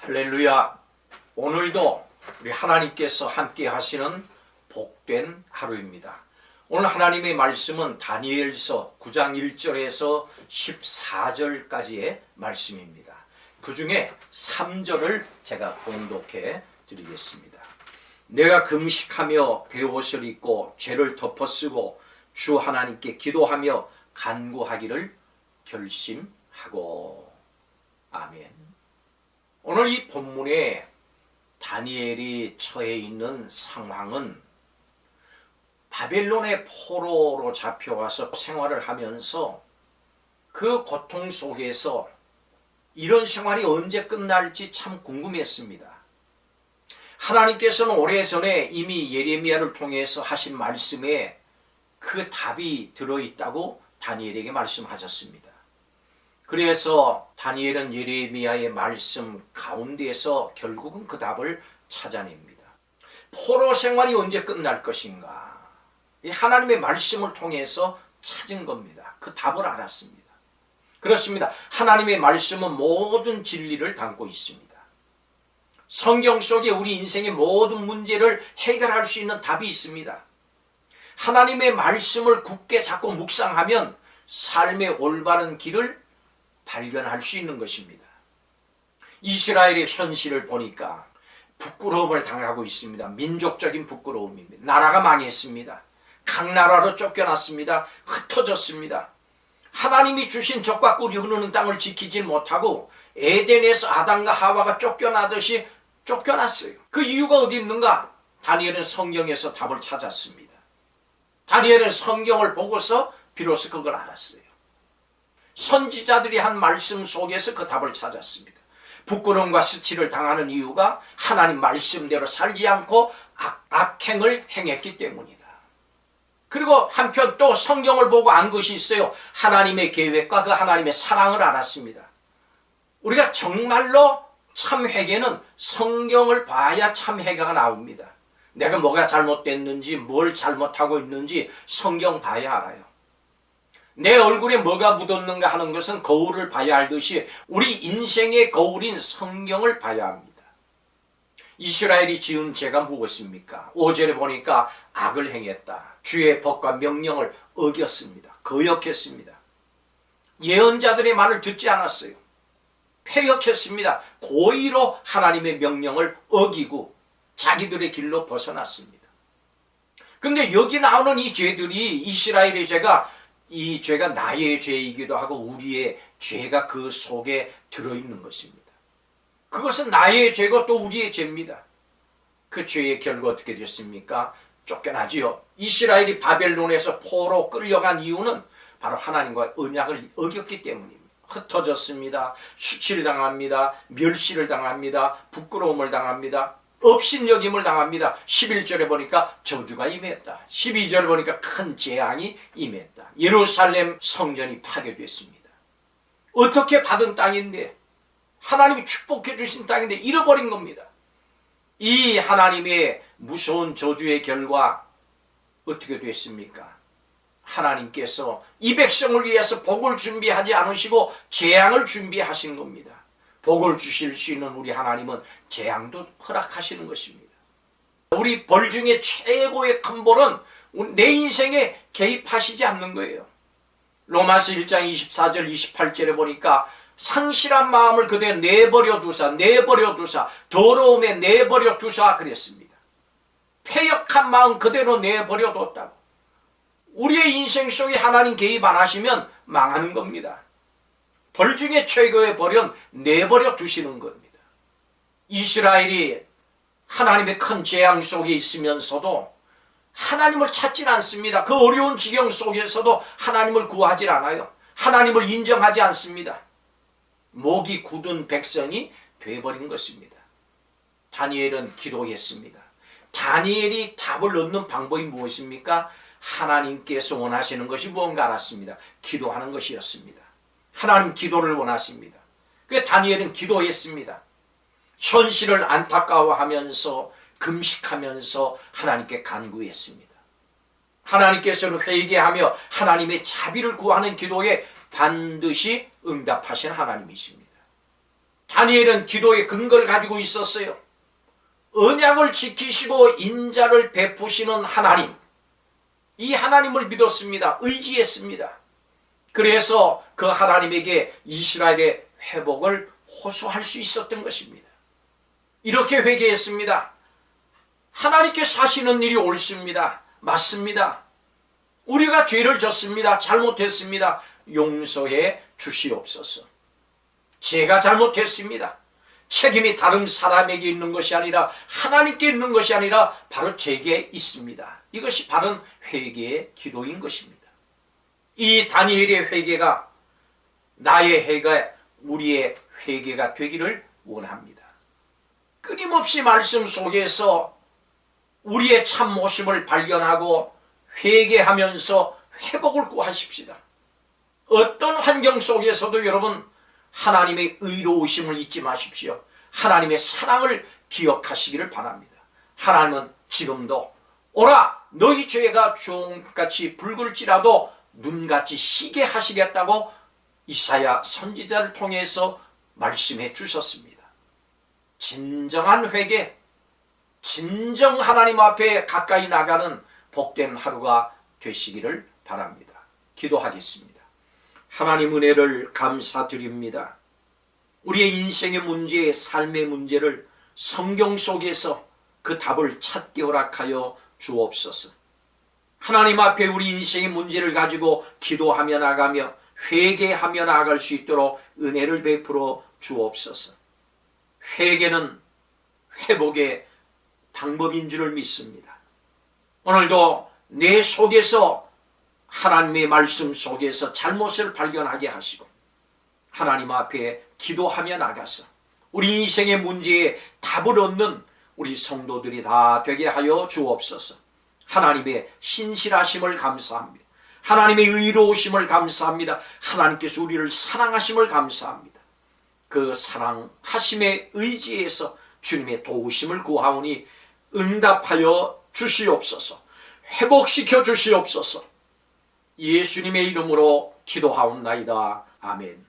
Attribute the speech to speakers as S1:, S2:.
S1: 할렐루야. 오늘도 우리 하나님께서 함께 하시는 복된 하루입니다. 오늘 하나님의 말씀은 다니엘서 9장 1절에서 14절까지의 말씀입니다. 그 중에 3절을 제가 봉독해 드리겠습니다. 내가 금식하며 베옷을 입고 죄를 덮어쓰고 주 하나님께 기도하며 간구하기를 결심하고. 아멘. 오늘 이 본문에 다니엘이 처해 있는 상황은 바벨론의 포로로 잡혀와서 생활을 하면서 그 고통 속에서 이런 생활이 언제 끝날지 참 궁금했습니다. 하나님께서는 오래전에 이미 예레미야를 통해서 하신 말씀에 그 답이 들어있다고 다니엘에게 말씀하셨습니다. 그래서 다니엘은 예레미야의 말씀 가운데서 결국은 그 답을 찾아냅니다. 포로 생활이 언제 끝날 것인가? 하나님의 말씀을 통해서 찾은 겁니다. 그 답을 알았습니다. 그렇습니다. 하나님의 말씀은 모든 진리를 담고 있습니다. 성경 속에 우리 인생의 모든 문제를 해결할 수 있는 답이 있습니다. 하나님의 말씀을 굳게 잡고 묵상하면 삶의 올바른 길을 발견할 수 있는 것입니다. 이스라엘의 현실을 보니까 부끄러움을 당하고 있습니다. 민족적인 부끄러움입니다. 나라가 망했습니다. 각 나라로 쫓겨났습니다. 흩어졌습니다. 하나님이 주신 젖과 꿀이 흐르는 땅을 지키지 못하고 에덴에서 아담과 하와가 쫓겨나듯이 쫓겨났어요. 그 이유가 어디 있는가? 다니엘은 성경에서 답을 찾았습니다. 다니엘은 성경을 보고서 비로소 그걸 알았어요. 선지자들이 한 말씀 속에서 그 답을 찾았습니다. 부끄러움과 수치를 당하는 이유가 하나님 말씀대로 살지 않고 악행을 행했기 때문이다. 그리고 한편 또 성경을 보고 안 것이 있어요. 하나님의 계획과 그 하나님의 사랑을 알았습니다. 우리가 정말로 참 회개는 성경을 봐야 참 회개가 나옵니다. 내가 뭐가 잘못됐는지 뭘 잘못하고 있는지 성경 봐야 알아요. 내 얼굴에 뭐가 묻었는가 하는 것은 거울을 봐야 알듯이 우리 인생의 거울인 성경을 봐야 합니다. 이스라엘이 지은 죄가 무엇입니까? 5절에 보니까 악을 행했다. 주의 법과 명령을 어겼습니다. 거역했습니다. 예언자들의 말을 듣지 않았어요. 패역했습니다. 고의로 하나님의 명령을 어기고 자기들의 길로 벗어났습니다. 그런데 여기 나오는 이 죄들이 이스라엘의 죄가 이 죄가 나의 죄이기도 하고 우리의 죄가 그 속에 들어있는 것입니다. 그것은 나의 죄고 또 우리의 죄입니다. 그 죄의 결과 어떻게 됐습니까? 쫓겨나지요. 이스라엘이 바벨론에서 포로 끌려간 이유는 바로 하나님과 언약을 어겼기 때문입니다. 흩어졌습니다. 수치를 당합니다. 멸시를 당합니다. 부끄러움을 당합니다. 업신여김을 당합니다. 11절에 보니까 저주가 임했다. 12절에 보니까 큰 재앙이 임했다. 예루살렘 성전이 파괴됐습니다. 어떻게 받은 땅인데, 하나님이 축복해 주신 땅인데 잃어버린 겁니다. 이 하나님의 무서운 저주의 결과 어떻게 됐습니까? 하나님께서 이 백성을 위해서 복을 준비하지 않으시고 재앙을 준비하신 겁니다. 복을 주실 수 있는 우리 하나님은 재앙도 허락하시는 것입니다. 우리 벌 중에 최고의 큰 벌은 내 인생에 개입하시지 않는 거예요. 로마서 1장 24절 28절에 보니까 상실한 마음을 그대 내버려 두사 더러움에 내버려 두사 그랬습니다. 패역한 마음 그대로 내버려 뒀다고. 우리의 인생 속에 하나님 개입 안 하시면 망하는 겁니다. 벌 중에 최고의 벌은 내버려 두시는 겁니다. 이스라엘이 하나님의 큰 재앙 속에 있으면서도 하나님을 찾질 않습니다. 그 어려운 지경 속에서도 하나님을 구하지 않아요. 하나님을 인정하지 않습니다. 목이 굳은 백성이 되어버린 것입니다. 다니엘은 기도했습니다. 다니엘이 답을 얻는 방법이 무엇입니까? 하나님께서 원하시는 것이 무언가 알았습니다. 기도하는 것이었습니다. 하나님 기도를 원하십니다. 그래서 다니엘은 기도했습니다. 현실을 안타까워하면서 금식하면서 하나님께 간구했습니다. 하나님께서는 회개하며 하나님의 자비를 구하는 기도에 반드시 응답하신 하나님이십니다. 다니엘은 기도의 근거를 가지고 있었어요. 언약을 지키시고 인자를 베푸시는 하나님, 이 하나님을 믿었습니다. 의지했습니다. 그래서 그 하나님에게 이스라엘의 회복을 호소할 수 있었던 것입니다. 이렇게 회개했습니다. 하나님께서 하시는 일이 옳습니다. 맞습니다. 우리가 죄를 졌습니다. 잘못했습니다. 용서해 주시옵소서. 제가 잘못했습니다. 책임이 다른 사람에게 있는 것이 아니라 하나님께 있는 것이 아니라 바로 제게 있습니다. 이것이 바른 회개의 기도인 것입니다. 이 다니엘의 회개가 나의 회개, 우리의 회개가 되기를 원합니다. 끊임없이 말씀 속에서 우리의 참 모습을 발견하고 회개하면서 회복을 구하십시다. 어떤 환경 속에서도 여러분 하나님의 의로우심을 잊지 마십시오. 하나님의 사랑을 기억하시기를 바랍니다. 하나님은 지금도 오라 너희 죄가 종같이 붉을지라도 눈같이 희게 하시겠다고 이사야 선지자를 통해서 말씀해 주셨습니다. 진정한 회개, 진정 하나님 앞에 가까이 나가는 복된 하루가 되시기를 바랍니다. 기도하겠습니다. 하나님 은혜를 감사드립니다. 우리의 인생의 문제, 삶의 문제를 성경 속에서 그 답을 찾게 허락하여 주옵소서. 하나님 앞에 우리 인생의 문제를 가지고 기도하며 나가며 회개하며 나아갈 수 있도록 은혜를 베풀어 주옵소서. 회개는 회복의 방법인 줄을 믿습니다. 오늘도 내 속에서 하나님의 말씀 속에서 잘못을 발견하게 하시고 하나님 앞에 기도하며 나가서 우리 인생의 문제에 답을 얻는 우리 성도들이 다 되게 하여 주옵소서. 하나님의 신실하심을 감사합니다. 하나님의 의로우심을 감사합니다. 하나님께서 우리를 사랑하심을 감사합니다. 그 사랑하심의 의지에서 주님의 도우심을 구하오니 응답하여 주시옵소서. 회복시켜 주시옵소서. 예수님의 이름으로 기도하옵나이다. 아멘.